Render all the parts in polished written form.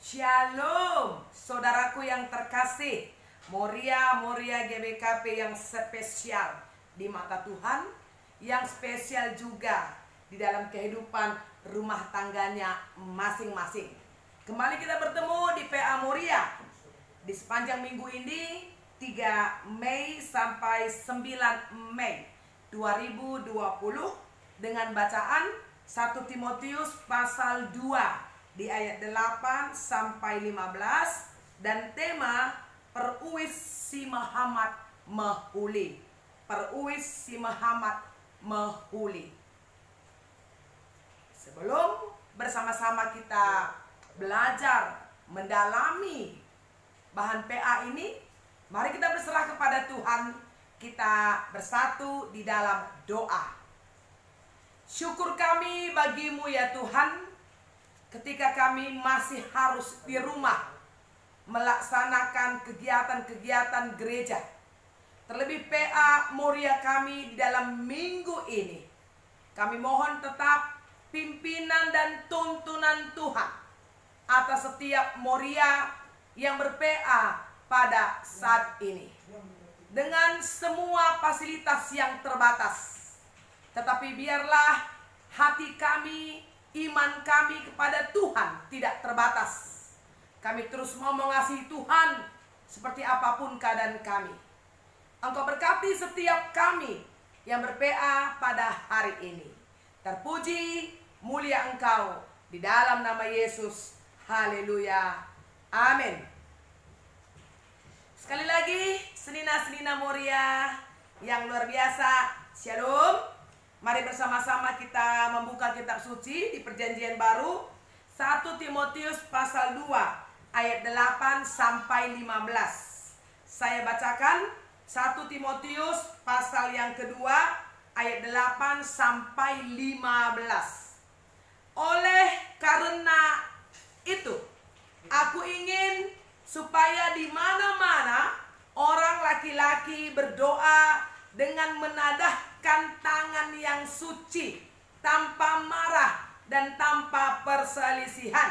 Shalom, saudaraku yang terkasih, Moria GBKP yang spesial di mata Tuhan, yang spesial juga di dalam kehidupan rumah tangganya masing-masing. Kembali kita bertemu di PA Moria di sepanjang minggu ini, 3 Mei sampai 9 Mei 2020 dengan bacaan 1 Timotius pasal 2 di ayat 8 sampai 15 dan tema Peruis si Muhammad Mahuli. Peruis si Muhammad Mahuli. Sebelum bersama-sama kita belajar mendalami bahan PA ini, mari kita berserah kepada Tuhan. Kita bersatu di dalam doa. Syukur kami bagimu ya Tuhan, ketika kami masih harus di rumah melaksanakan kegiatan-kegiatan gereja. Terlebih PA Moria kami di dalam minggu ini. Kami mohon tetap pimpinan dan tuntunan Tuhan atas setiap Moria yang ber-PA pada saat ini. Dengan semua fasilitas yang terbatas. Tetapi biarlah hati kami, iman kami kepada Tuhan tidak terbatas. Kami terus mau mengasihi Tuhan seperti apapun keadaan kami. Engkau berkati setiap kami yang ber-PA pada hari ini. Terpuji, mulia Engkau di dalam nama Yesus. Haleluya. Amin. Sekali lagi, senina-senina Moria yang luar biasa. Shalom. Mari bersama-sama kita membuka kitab suci di Perjanjian Baru 1 Timotius pasal 2 ayat 8 sampai 15. Saya bacakan 1 Timotius pasal yang kedua ayat 8 sampai 15. Oleh karena itu, aku ingin supaya di mana-mana orang laki-laki berdoa dengan menadahkan tangan yang suci, tanpa marah dan tanpa perselisihan.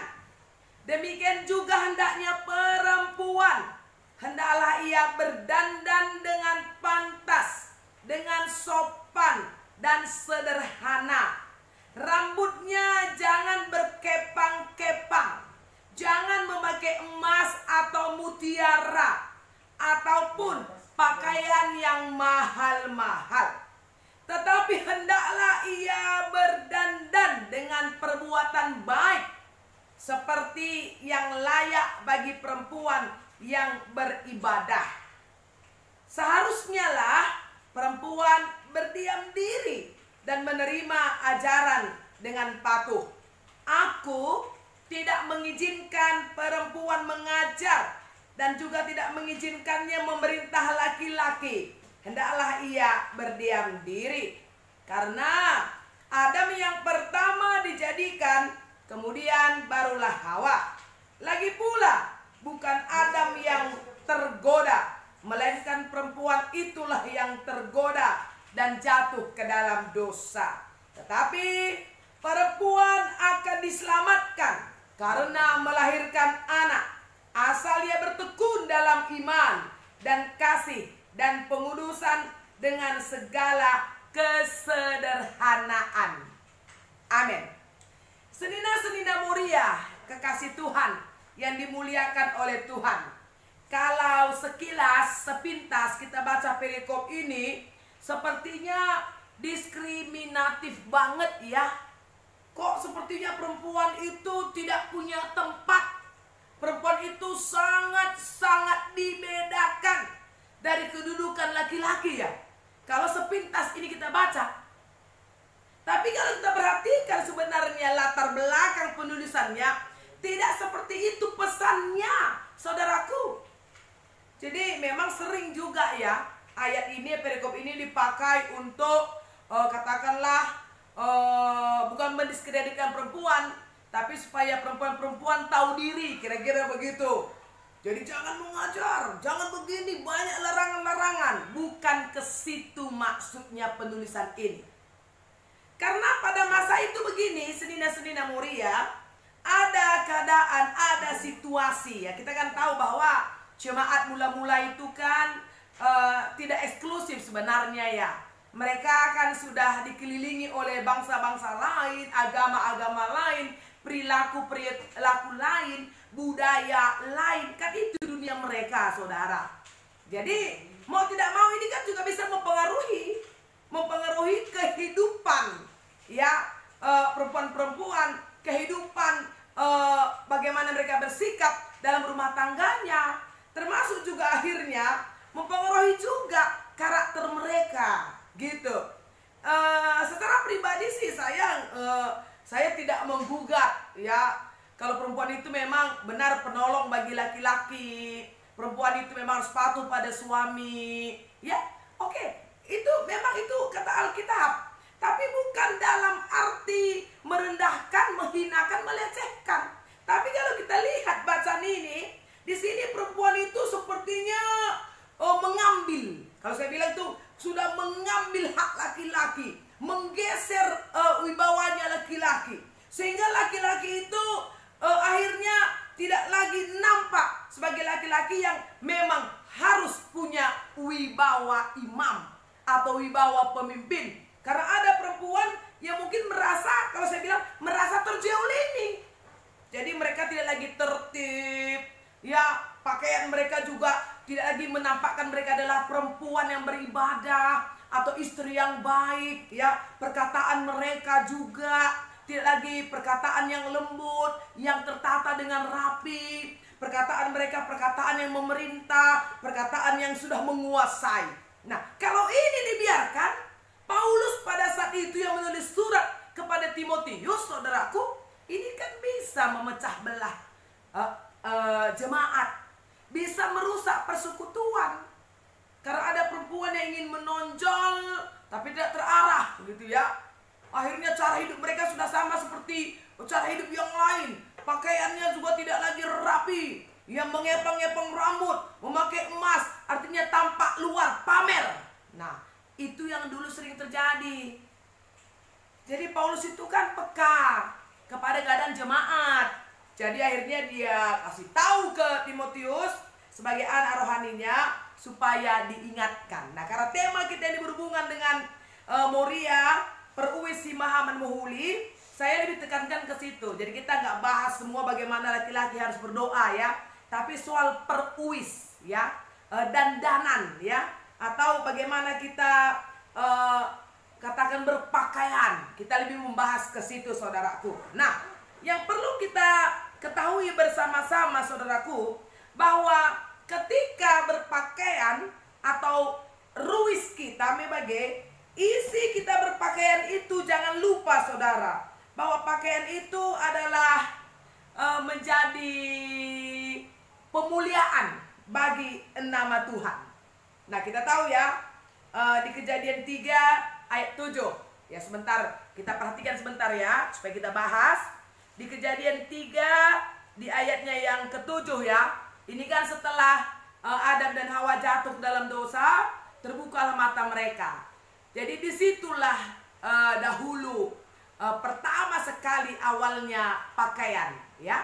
Demikian juga hendaknya perempuan, hendaklah ia berdandan dengan pantas, dengan sopan dan sederhana. Rambutnya jangan berkepang-kepang, jangan memakai emas atau mutiara, ataupun pakaian yang mahal-mahal. Tetapi hendaklah ia berdandan dengan perbuatan baik, seperti yang layak bagi perempuan yang beribadah. Seharusnya lah perempuan berdiam diri dan menerima ajaran dengan patuh. Aku tidak mengizinkan perempuan mengajar dan juga tidak mengizinkannya memerintah laki-laki. Hendaklah ia berdiam diri. Karena Adam yang pertama dijadikan, kemudian barulah Hawa. Lagi pula, bukan Adam yang tergoda, melainkan perempuan itulah yang tergoda dan jatuh ke dalam dosa. Tetapi perempuan akan diselamatkan karena melahirkan anak, asal ia bertekun dalam iman dan kasih dan pengudusan dengan segala kesederhanaan. Amin. Senina-senina Moria, kekasih Tuhan yang dimuliakan oleh Tuhan. Kalau sekilas, sepintas kita baca perikop ini, sepertinya diskriminatif banget ya. Kok sepertinya perempuan itu tidak punya tempat. Perempuan itu sangat-sangat dibedakan dari kedudukan laki-laki ya. Kalau sepintas ini kita baca. Tapi kalau kita perhatikan sebenarnya latar belakang penulisannya, tidak seperti itu pesannya, saudaraku. Jadi memang sering juga ya, ayat ini, perikop ini dipakai untuk katakanlah bukan mendiskreditkan perempuan, tapi supaya perempuan-perempuan tahu diri, kira-kira begitu. Jadi jangan mengajar, jangan begini, banyak larangan-larangan. Bukan ke situ maksudnya penulisan ini. Karena pada masa itu begini, senina-senina Moria, ada keadaan, ada situasi ya. Kita kan tahu bahwa jemaat mula-mula itu kan tidak eksklusif sebenarnya ya. Mereka kan sudah dikelilingi oleh bangsa-bangsa lain, agama-agama lain, perilaku lain, budaya lain. Kan itu dunia mereka, saudara. Jadi mau tidak mau ini kan juga bisa mempengaruhi kehidupan ya, perempuan-perempuan, kehidupan bagaimana mereka bersikap dalam rumah tangganya, termasuk juga akhirnya mempengaruhi juga karakter mereka gitu. Secara pribadi sih saya tidak menggugat ya, kalau perempuan itu memang benar penolong bagi laki-laki, perempuan itu memang harus patuh pada suami ya. Oke, itu memang itu kata Alkitab, tapi bukan dalam arti merendahkan, menghinakan, melecehkan. Tapi kalau kita lihat bacaan ini, di sini perempuan itu sepertinya mengambil, kalau saya bilang itu sudah mengambil hak laki-laki, menggeser wibawanya laki-laki, sehingga laki-laki itu akhirnya tidak lagi nampak sebagai laki-laki yang memang harus punya wibawa imam atau wibawa pemimpin. Karena ada perempuan yang mungkin merasa, kalau saya bilang, merasa terjolimi. Jadi mereka tidak lagi tertib ya, pakaian mereka juga tidak lagi menampakkan mereka adalah perempuan yang beribadah atau istri yang baik ya. Perkataan mereka juga tidak lagi perkataan yang lembut, yang tertata dengan rapi. Perkataan mereka perkataan yang memerintah, perkataan yang sudah menguasai. Nah, kalau ini dibiarkan, Paulus pada saat itu yang menulis surat kepada Timotius, saudaraku, ini kan bisa memecah belah jemaat, bisa merusak persekutuan. Karena ada perempuan yang ingin menonjol tapi tidak terarah, begitu ya. Akhirnya cara hidup mereka sudah sama seperti cara hidup yang lain. Pakaiannya juga tidak lagi rapi, yang mengepang-ngepang rambut, memakai emas, artinya tampak luar, pamer. Nah, itu yang dulu sering terjadi. Jadi Paulus itu kan peka kepada keadaan jemaat. Jadi akhirnya dia kasih tahu ke Timotius sebagai anak rohaninya supaya diingatkan. Nah, karena tema kita ini berhubungan dengan Moria, peruis si Maha Menmuhuli, saya lebih tekankan ke situ. Jadi kita nggak bahas semua bagaimana laki-laki harus berdoa ya, tapi soal peruis ya, dandanan ya, atau bagaimana kita katakan berpakaian. Kita lebih membahas ke situ, saudaraku. Nah, yang perlu kita ketahui bersama-sama, saudaraku, bahwa ketika berpakaian atau ruis kita mebagai isi kita berpakaian itu, jangan lupa saudara, bahwa pakaian itu adalah menjadi pemuliaan bagi nama Tuhan. Nah, kita tahu ya, di Kejadian 3 ayat 7. Ya, sebentar, kita perhatikan sebentar ya, supaya kita bahas. Di Kejadian 3 di ayatnya yang ke-7 ya. Ini kan setelah Adam dan Hawa jatuh dalam dosa, terbukalah mata mereka. Jadi disitulah dahulu pertama sekali awalnya pakaian ya.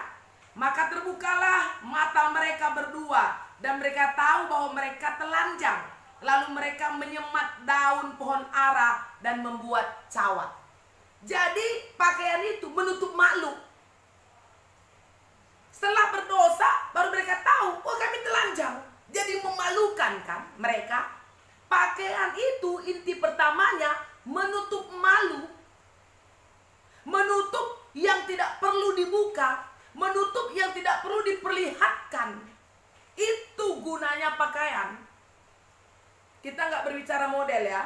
Maka terbukalah mata mereka berdua, dan mereka tahu bahwa mereka telanjang. Lalu mereka menyemat daun pohon ara dan membuat cawat. Jadi pakaian itu menutup malu. Setelah berdosa baru mereka tahu, oh kami telanjang. Jadi memalukan kan mereka. Pakaian itu inti pertamanya menutup malu. Menutup yang tidak perlu dibuka, menutup yang tidak perlu diperlihatkan. Itu gunanya pakaian. Kita nggak berbicara model ya.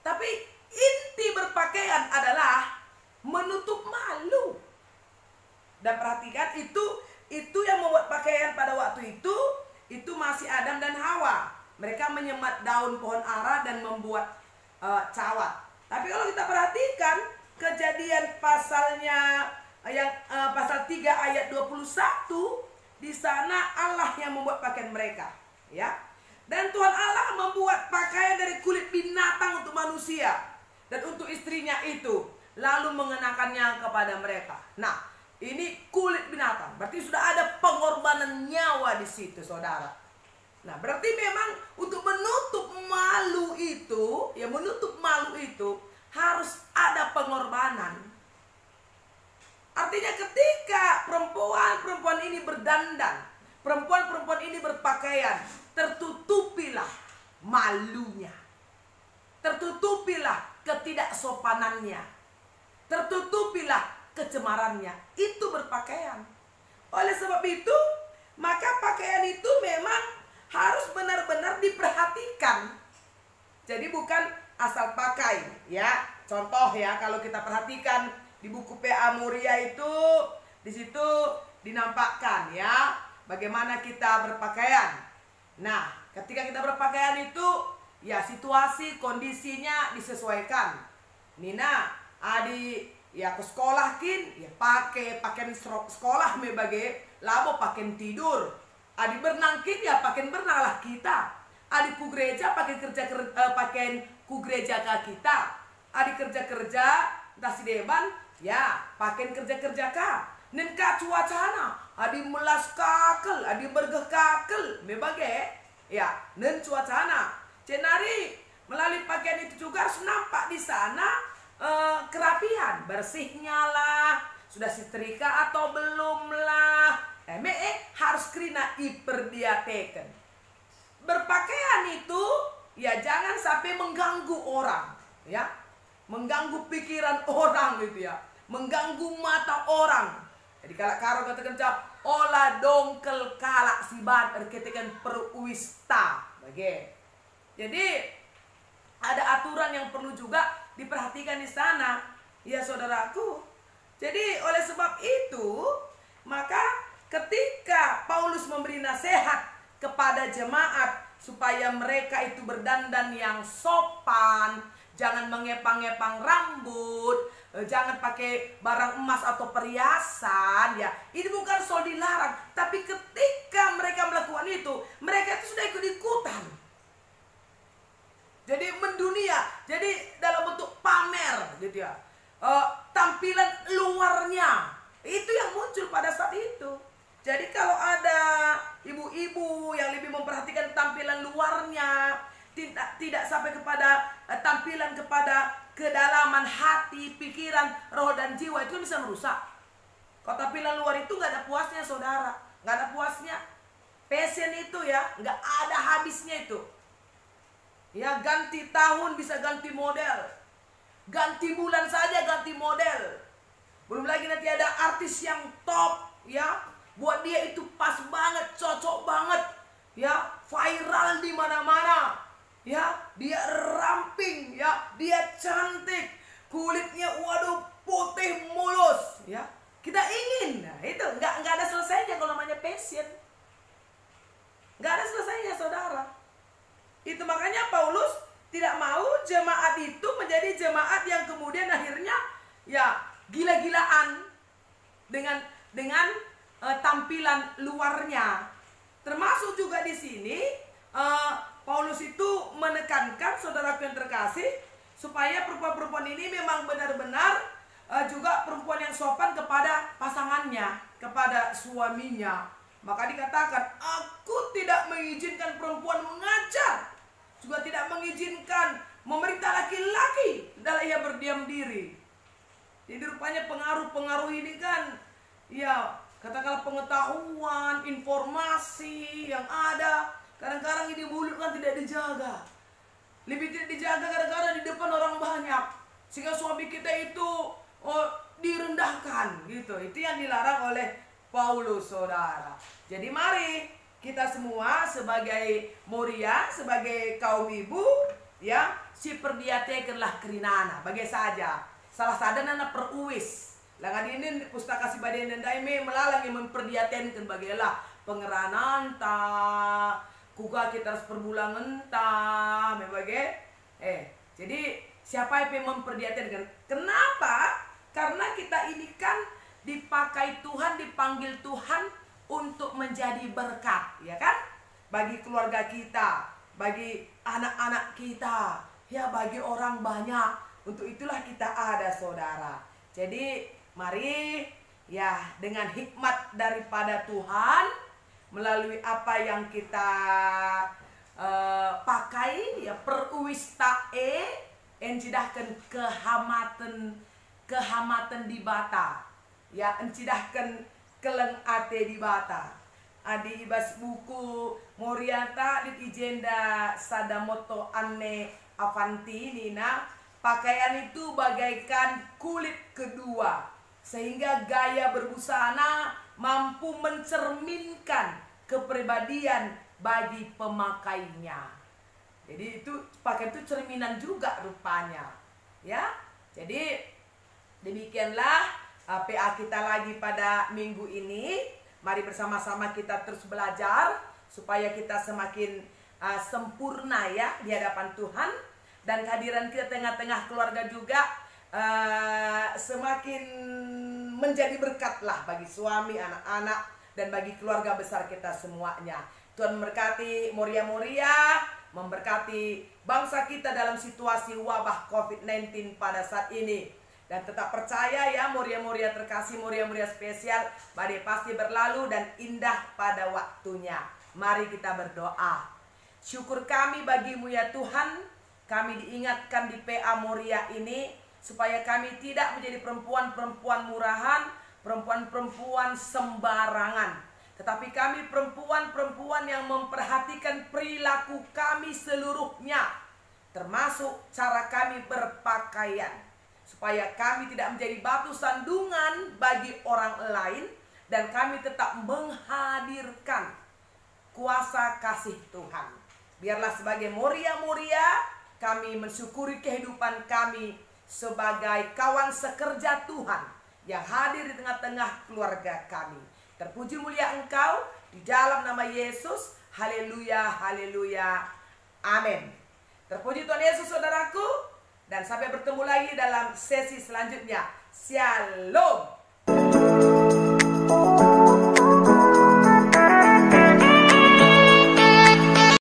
Tapi inti berpakaian adalah menutup malu. Dan perhatikan, itu yang membuat pakaian pada waktu itu masih Adam dan Hawa. Mereka menyemat daun pohon ara dan membuat cawat. Tapi kalau kita perhatikan Kejadian pasalnya yang pasal 3 ayat 21, di sana Allah yang membuat pakaian mereka, ya. Dan Tuhan Allah membuat pakaian dari kulit binatang untuk manusia dan untuk istrinya itu, lalu mengenakannya kepada mereka. Nah, ini kulit binatang. Berarti sudah ada pengorbanan nyawa di situ, saudara. Nah, berarti memang untuk menutup malu itu, ya menutup malu itu harus ada pengorbanan. Artinya ketika perempuan-perempuan ini berdandan, perempuan-perempuan ini berpakaian, tertutupilah malunya. Tertutupilah ketidaksopanannya. Tertutupilah kecemarannya. Itu berpakaian. Oleh sebab itu, maka pakaian itu memang harus benar-benar diperhatikan. Jadi bukan asal pakai, ya. Contoh ya, kalau kita perhatikan di buku PA Muria itu, di situ dinampakkan ya bagaimana kita berpakaian. Nah, ketika kita berpakaian itu ya situasi kondisinya disesuaikan. Nina, Adi ya ke sekolah kin ya pakai pakaian sekolah sebagai labo pakaian tidur. Adi berenang kin ya pakaian berenang lah kita. Adi ku gereja pakai pakaian ku gereja kita. Adi kerja entah si deban ya pakaian kerja ka. Nen ka cuacana adi melas kakel, adi bergeh kakel mebagai ya nen cuacana. Cenari melalui pakaian itu juga harus nampak di sana kerapian, bersihnya lah, sudah setrika atau belum lah. Harus krina iperdiateken. Berpakaian itu ya jangan sampai mengganggu orang, ya. Mengganggu pikiran orang gitu ya. Mengganggu mata orang. Jadi kalau karo kata olah dongkel kalak sibat erketekan perwista bagi. Jadi ada aturan yang perlu juga diperhatikan di sana, ya saudaraku. Jadi oleh sebab itu, maka ketika Paulus memberi nasihat kepada jemaat supaya mereka itu berdandan yang sopan, jangan mengepang-ngepang rambut, jangan pakai barang emas atau perhiasan, ya. Ini bukan soal dilarang, tapi ketika mereka melakukan itu, mereka itu sudah ikut-ikutan. Jadi mendunia, jadi dalam bentuk pamer gitu ya. Tampilan luarnya itu yang muncul pada saat itu. Jadi kalau ada ibu-ibu yang lebih memperhatikan tampilan luarnya, tidak sampai kepada tampilan kepada kedalaman hati, pikiran, roh dan jiwa, itu bisa merusak. Kalau tampilan luar itu nggak ada puasnya, saudara, nggak ada puasnya. Passion itu ya nggak ada habisnya itu. Ya ganti tahun bisa ganti model, ganti bulan saja ganti model. Belum lagi nanti ada artis yang top ya, buat dia itu pas banget, cocok banget ya, viral di mana-mana ya, dia ramping ya, dia cantik, kulitnya waduh putih mulus ya. Kita ingin, nah itu nggak ada selesainya kalau namanya passion, nggak ada selesainya, saudara. Itu makanya Paulus tidak mau jemaat itu menjadi jemaat yang kemudian akhirnya ya gila-gilaan dengan tampilan luarnya. Termasuk juga di sini Paulus itu menekankan, saudara yang terkasih, supaya perempuan-perempuan ini memang benar-benar juga perempuan yang sopan kepada pasangannya, kepada suaminya. Maka dikatakan, aku tidak mengizinkan perempuan mengajar, juga tidak mengizinkan memerintah laki-laki dalam ia berdiam diri. Jadi rupanya pengaruh-pengaruh ini kan ya katakanlah pengetahuan, informasi yang ada, kadang-kadang ini mulut kan tidak dijaga. Lebih tidak dijaga kadang-kadang di depan orang banyak, sehingga suami kita itu direndahkan gitu. Itu yang dilarang oleh Paulus, saudara. Jadi mari kita semua sebagai Moria, sebagai kaum ibu ya, si perdiatekenlah kerinana bagai saja. Salah sadana peruis. Langan ini pustaka si badan dan daime melalang yang memperdiatenkan bagailah pengeranan ta, kuga kita harus perbulangan ta, mebagai. Jadi siapa yang memperdiatenkan? Kenapa? Karena kita ini kan dipakai Tuhan, dipanggil Tuhan untuk menjadi berkat, ya kan? Bagi keluarga kita, bagi anak-anak kita, ya bagi orang banyak. Untuk itulah kita ada, saudara. Jadi mari Ya, dengan hikmat daripada Tuhan, melalui apa yang kita pakai, ya peruwistae, encidahkan kehamatan di bata, ya encidahkan keleng ate di bata. Adi ibas buku Moriata di ijenda sadamoto anne avanti nina, pakaian itu bagaikan kulit kedua, sehingga gaya berbusana mampu mencerminkan kepribadian bagi pemakainya. Jadi itu pakaian itu cerminan juga rupanya, ya. Jadi demikianlah PA kita lagi pada minggu ini. Mari bersama-sama kita terus belajar supaya kita semakin sempurna ya di hadapan Tuhan, dan kehadiran kita tengah-tengah keluarga juga semakin menjadi berkatlah bagi suami, anak-anak, dan bagi keluarga besar kita semuanya. Tuhan memberkati Moria-Moria, memberkati bangsa kita dalam situasi wabah COVID-19 pada saat ini. Dan tetap percaya ya Moria-Moria terkasih, Moria-Moria spesial, badai pasti berlalu dan indah pada waktunya. Mari kita berdoa. Syukur kami bagimu ya Tuhan, kami diingatkan di PA Moria ini supaya kami tidak menjadi perempuan-perempuan murahan, perempuan-perempuan sembarangan, tetapi kami perempuan-perempuan yang memperhatikan perilaku kami seluruhnya, termasuk cara kami berpakaian, supaya kami tidak menjadi batu sandungan bagi orang lain, dan kami tetap menghadirkan kuasa kasih Tuhan. Biarlah sebagai Moria-Moria kami mensyukuri kehidupan kami sebagai kawan sekerja Tuhan yang hadir di tengah-tengah keluarga kami. Terpuji mulia Engkau di dalam nama Yesus. Haleluya, haleluya, amin. Terpuji Tuhan Yesus saudaraku. Dan sampai bertemu lagi dalam sesi selanjutnya. Shalom.